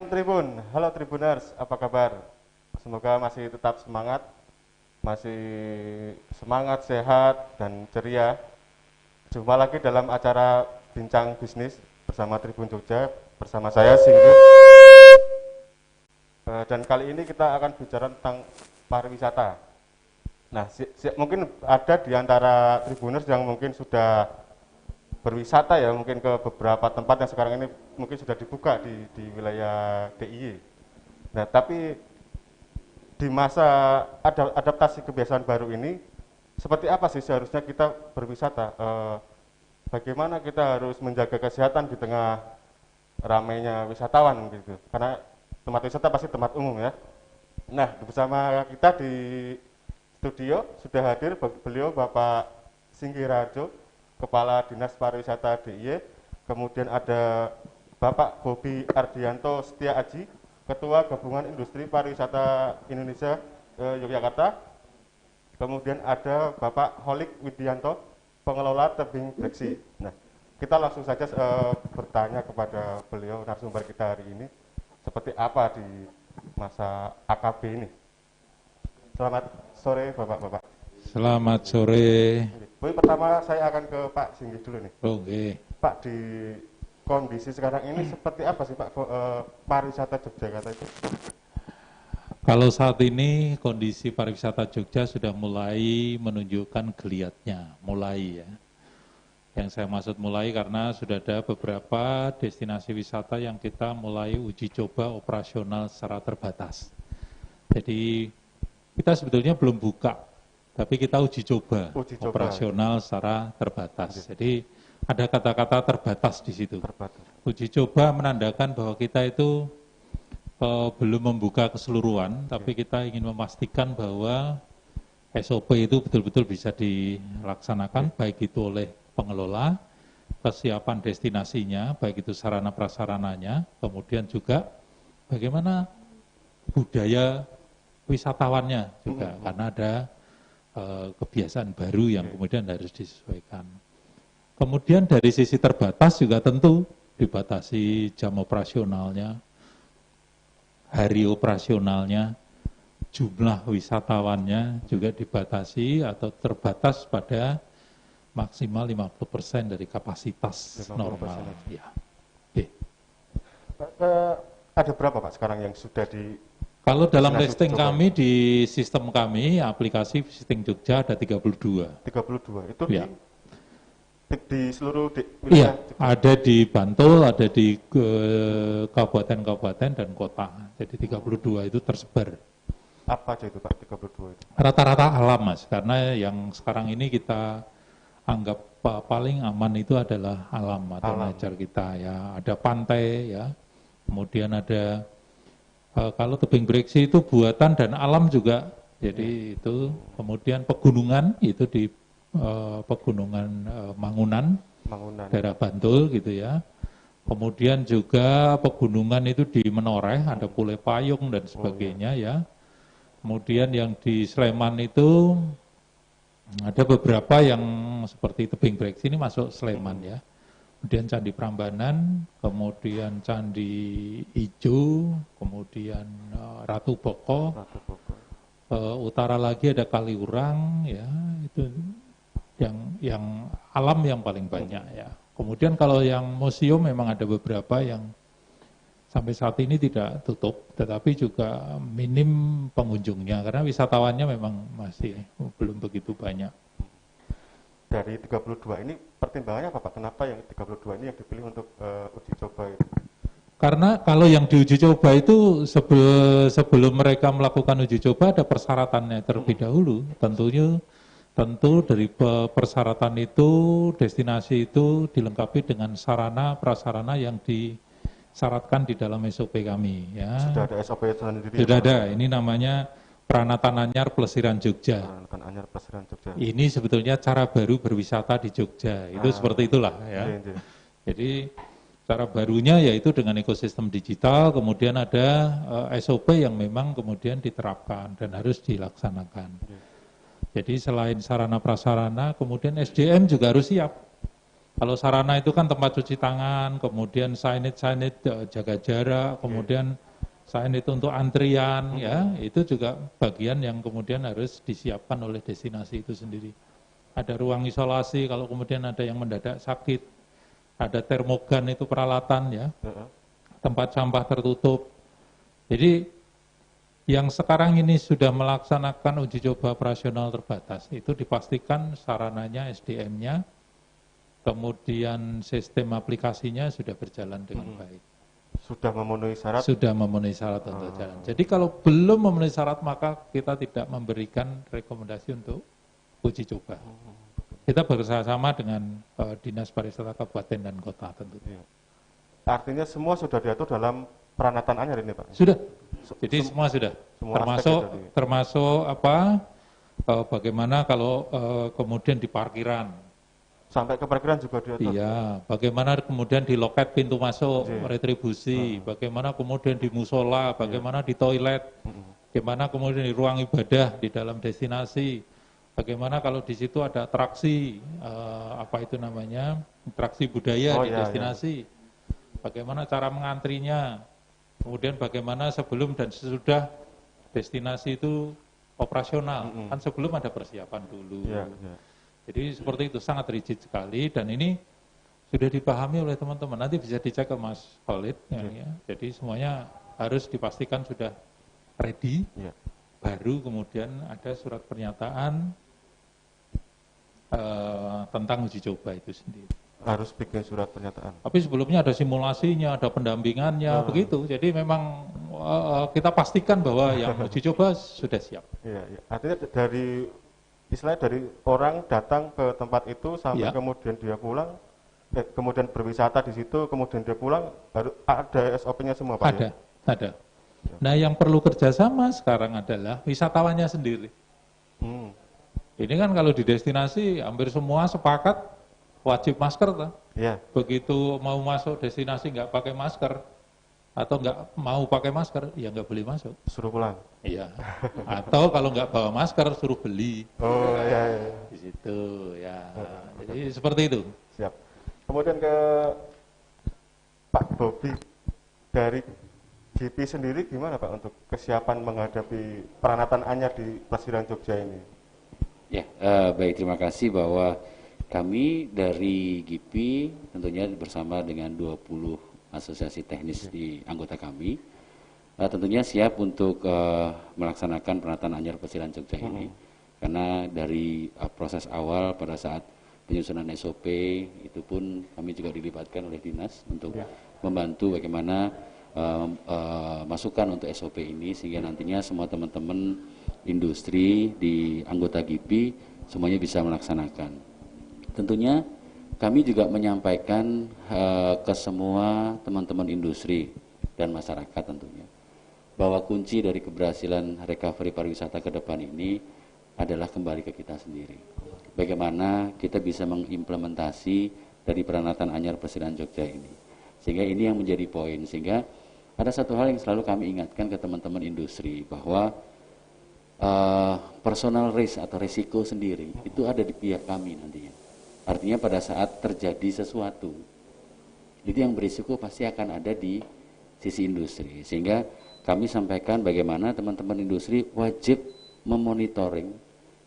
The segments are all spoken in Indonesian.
Tribun, halo Tribuners, apa kabar? Semoga masih tetap semangat, masih semangat, sehat, dan ceria. Jumpa lagi dalam acara Bincang Bisnis bersama Tribun Jogja, bersama saya Singgi. Dan kali ini kita akan bicara tentang pariwisata. Nah, mungkin ada di antara Tribuners yang mungkin sudah berwisata ya, mungkin ke beberapa tempat yang sekarang ini mungkin sudah dibuka di wilayah DIY. Nah, tapi di masa adaptasi kebiasaan baru ini, seperti apa sih seharusnya kita berwisata? Bagaimana kita harus menjaga kesehatan di tengah ramainya wisatawan gitu? Karena tempat wisata pasti tempat umum ya. Nah, bersama kita di studio sudah hadir beliau Bapak Singgi Rajo, Kepala Dinas Pariwisata DIY. Kemudian ada Bapak Bobi Ardianto Setia Aji, Ketua Gabungan Industri Pariwisata Indonesia Yogyakarta. Kemudian ada Bapak Holik Widianto, Pengelola Tebing Breksi. Nah, kita langsung saja bertanya kepada beliau narasumber kita hari ini, seperti apa di masa AKB ini. Selamat sore Bapak-Bapak. Selamat sore. Pertama saya akan ke Pak Singgi dulu nih. Oke. Pak, di kondisi sekarang ini seperti apa sih Pak pariwisata Yogyakarta itu? Kalau saat ini kondisi pariwisata Jogja sudah mulai menunjukkan geliatnya, mulai ya. Yang saya maksud mulai karena sudah ada beberapa destinasi wisata yang kita mulai uji coba operasional secara terbatas. Jadi kita sebetulnya belum buka, tapi kita uji coba operasional secara terbatas. Jadi ada kata-kata terbatas di situ. Uji coba menandakan bahwa kita itu belum membuka keseluruhan, tapi kita ingin memastikan bahwa SOP itu betul-betul bisa dilaksanakan, baik itu oleh pengelola, kesiapan destinasinya, baik itu sarana prasarananya, kemudian juga bagaimana budaya wisatawannya juga, karena ada kebiasaan baru yang kemudian harus disesuaikan. Kemudian dari sisi terbatas juga tentu dibatasi jam operasionalnya, hari operasionalnya, jumlah wisatawannya juga dibatasi atau terbatas pada maksimal 50% dari kapasitas 50% normal. Ya. Oke. Ada berapa Pak sekarang yang sudah di... Kalau dalam listing kami di sistem kami, aplikasi Visiting Jogja ada 32. 32, itu ya. Di seluruh wilayah? Iya, ada di Bantul, ada di kabupaten-kabupaten dan kota. Jadi 32 itu tersebar. Apa aja itu Pak, 32 itu? Rata-rata alam Mas, karena yang sekarang ini kita anggap paling aman itu adalah alam atau nature kita ya. Ada pantai ya, kemudian ada kalau tebing breksi itu buatan dan alam juga. Jadi itu kemudian pegunungan itu di pegunungan Mangunan, daerah Bantul gitu ya. Kemudian juga pegunungan itu di Menoreh, ada Pule Payung dan sebagainya ya. Kemudian yang di Sleman itu ada beberapa yang seperti tebing breksi ini masuk Sleman ya. Kemudian Candi Prambanan, kemudian Candi Ijo, kemudian Ratu Boko. Utara lagi ada Kaliurang ya, itu yang alam yang paling banyak ya. Kemudian kalau yang museum memang ada beberapa yang sampai saat ini tidak tutup, tetapi juga minim pengunjungnya karena wisatawannya memang masih belum begitu banyak. Dari 32 ini pertimbangannya apa Pak? Kenapa yang 32 ini yang dipilih untuk uji coba itu? Karena kalau yang diuji coba itu sebelum mereka melakukan uji coba ada persyaratannya terlebih dahulu. Tentu dari persyaratan itu, destinasi itu dilengkapi dengan sarana prasarana yang disyaratkan di dalam SOP kami. Ya. Sudah ada SOP sendiri? Sudah ada, ini namanya Pranatan Anyar Plesiran Jogja. Pranatan Anyar Plesiran Jogja. Ini sebetulnya cara baru berwisata di Jogja, itu seperti itulah. Ya. Jadi cara barunya yaitu dengan ekosistem digital, kemudian ada SOP yang memang kemudian diterapkan dan harus dilaksanakan. Jadi selain sarana prasarana, kemudian SDM juga harus siap. Kalau sarana itu kan tempat cuci tangan, kemudian signage jaga jarak, kemudian signage untuk antrian, ya itu juga bagian yang kemudian harus disiapkan oleh destinasi itu sendiri. Ada ruang isolasi kalau kemudian ada yang mendadak sakit, ada termogan itu peralatan ya, tempat sampah tertutup. Jadi yang sekarang ini sudah melaksanakan uji coba operasional terbatas itu dipastikan sarananya, SDM-nya, kemudian sistem aplikasinya sudah berjalan dengan baik. Sudah memenuhi syarat? Sudah memenuhi syarat untuk jalan. Jadi kalau belum memenuhi syarat maka kita tidak memberikan rekomendasi untuk uji coba. Kita bekerjasama dengan Dinas Pariwisata Kabupaten dan Kota tentunya. Artinya semua sudah diatur dalam peranatan anyar ini, Pak? Sudah. Jadi semua sudah. Semua termasuk bagaimana kalau kemudian di parkiran. Sampai ke parkiran juga diatur? Iya, bagaimana kemudian di loket pintu masuk, retribusi, bagaimana kemudian di musola, bagaimana di toilet, bagaimana kemudian di ruang ibadah di dalam destinasi, bagaimana kalau di situ ada atraksi, atraksi budaya di destinasi, bagaimana cara mengantrinya, kemudian bagaimana sebelum dan sesudah destinasi itu operasional, kan sebelum ada persiapan dulu. Jadi seperti itu, sangat rigid sekali, dan ini sudah dipahami oleh teman-teman. Nanti bisa dicek ke Mas Khalid. Ya. Jadi semuanya harus dipastikan sudah ready, baru kemudian ada surat pernyataan tentang uji coba itu sendiri. Harus bikin surat pernyataan. Tapi sebelumnya ada simulasinya, ada pendampingannya, begitu. Jadi memang kita pastikan bahwa yang uji coba sudah siap. Artinya dari orang datang ke tempat itu sampai kemudian dia pulang, kemudian berwisata di situ, kemudian dia pulang, harus ada SOP-nya semua, Pak? Ada. Nah, yang perlu kerjasama sekarang adalah wisatawannya sendiri. Ini kan kalau di destinasi hampir semua sepakat wajib masker, toh. Begitu mau masuk destinasi nggak pakai masker atau nggak mau pakai masker, ya nggak boleh masuk. Suruh pulang. Iya. Atau kalau nggak bawa masker, suruh beli. Iya. Di situ, ya. Jadi seperti itu. Siap. Kemudian ke Pak Bobi, dari GP sendiri gimana Pak untuk kesiapan menghadapi peranatan anyar di Plesiran Jogja ini? Ya, baik, terima kasih bahwa kami dari GP tentunya bersama dengan 20 asosiasi teknis di anggota kami tentunya siap untuk melaksanakan peranatan anyar Plesiran Jogja ini, karena dari proses awal pada saat penyusunan SOP itu pun kami juga dilibatkan oleh dinas untuk membantu bagaimana masukan untuk SOP ini, sehingga nantinya semua teman-teman industri di anggota GP semuanya bisa melaksanakan. Tentunya kami juga menyampaikan ke semua teman-teman industri dan masyarakat tentunya bahwa kunci dari keberhasilan recovery pariwisata ke depan ini adalah kembali ke kita sendiri. Bagaimana kita bisa mengimplementasi dari peranatan anyar Plesiran Jogja ini. Sehingga ini yang menjadi poin. Sehingga ada satu hal yang selalu kami ingatkan ke teman-teman industri bahwa personal risk atau risiko sendiri itu ada di pihak kami nantinya. Artinya pada saat terjadi sesuatu, itu yang berisiko pasti akan ada di sisi industri. Sehingga kami sampaikan bagaimana teman-teman industri wajib memonitoring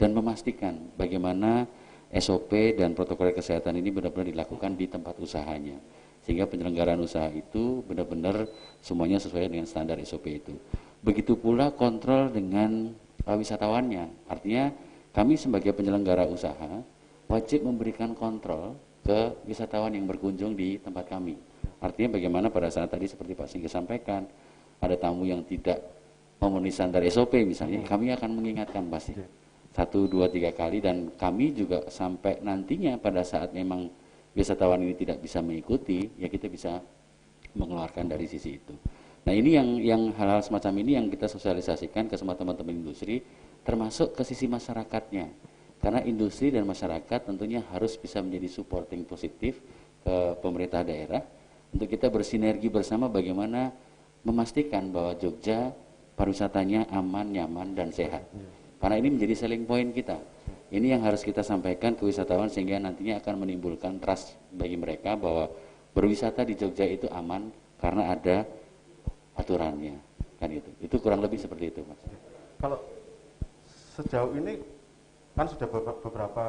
dan memastikan bagaimana SOP dan protokol kesehatan ini benar-benar dilakukan di tempat usahanya. Sehingga penyelenggaraan usaha itu benar-benar semuanya sesuai dengan standar SOP itu. Begitu pula kontrol dengan wisatawannya. Artinya kami sebagai penyelenggara usaha wajib memberikan kontrol ke wisatawan yang berkunjung di tempat kami. Artinya bagaimana pada saat tadi seperti Pak Singgih sampaikan, ada tamu yang tidak memenuhi standar SOP misalnya, kami akan mengingatkan pasti 1, 2, 3 kali, dan kami juga sampai nantinya pada saat memang wisatawan ini tidak bisa mengikuti, ya kita bisa mengeluarkan dari sisi itu. Nah ini yang hal-hal semacam ini yang kita sosialisasikan ke semua teman-teman industri, termasuk ke sisi masyarakatnya. Karena industri dan masyarakat tentunya harus bisa menjadi supporting positif ke pemerintah daerah untuk kita bersinergi bersama bagaimana memastikan bahwa Jogja pariwisatanya aman, nyaman, dan sehat. Karena ini menjadi selling point kita. ini yang harus kita sampaikan ke wisatawan sehingga nantinya akan menimbulkan trust bagi mereka bahwa berwisata di Jogja itu aman karena ada aturannya, kan itu. Itu kurang lebih seperti itu, Mas. Kalau sejauh ini kan sudah beberapa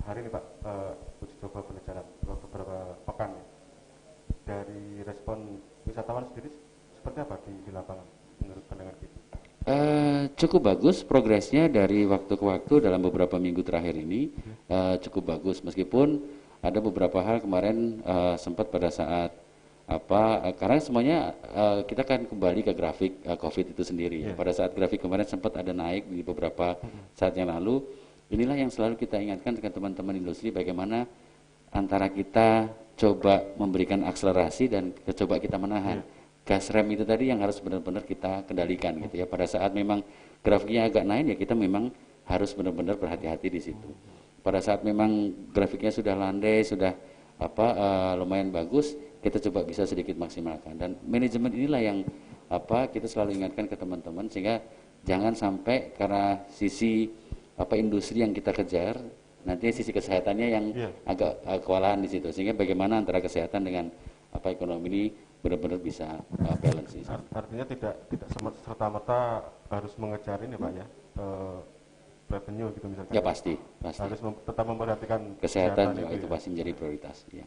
hari nih Pak uji coba pelajaran beberapa pekan ya. Dari respon wisatawan sendiri seperti apa di lapangan menurut pandangan kita? Cukup bagus progresnya dari waktu ke waktu dalam beberapa minggu terakhir ini, cukup bagus meskipun ada beberapa hal kemarin sempat pada saat karena semuanya kita kan kembali ke grafik COVID itu sendiri. Pada saat grafik kemarin sempat ada naik di beberapa saat yang lalu. Inilah yang selalu kita ingatkan dengan teman-teman industri, bagaimana antara kita coba memberikan akselerasi dan coba kita menahan. Gas rem itu tadi yang harus benar-benar kita kendalikan gitu ya. Pada saat memang grafiknya agak naik ya kita memang harus benar-benar berhati-hati di situ. Pada saat memang grafiknya sudah landai, sudah lumayan bagus, kita coba bisa sedikit maksimalkan. Dan manajemen inilah yang kita selalu ingatkan ke teman-teman sehingga jangan sampai karena sisi industri yang kita kejar, nanti sisi kesehatannya yang agak kewalahan di situ. Sehingga bagaimana antara kesehatan dengan ekonomi ini benar-benar bisa balance. Artinya tidak serta-merta harus mengejar ini Pak ya, revenue gitu misalnya. Ya pasti. Harus tetap memperhatikan kesehatan itu pasti menjadi prioritas. Ya.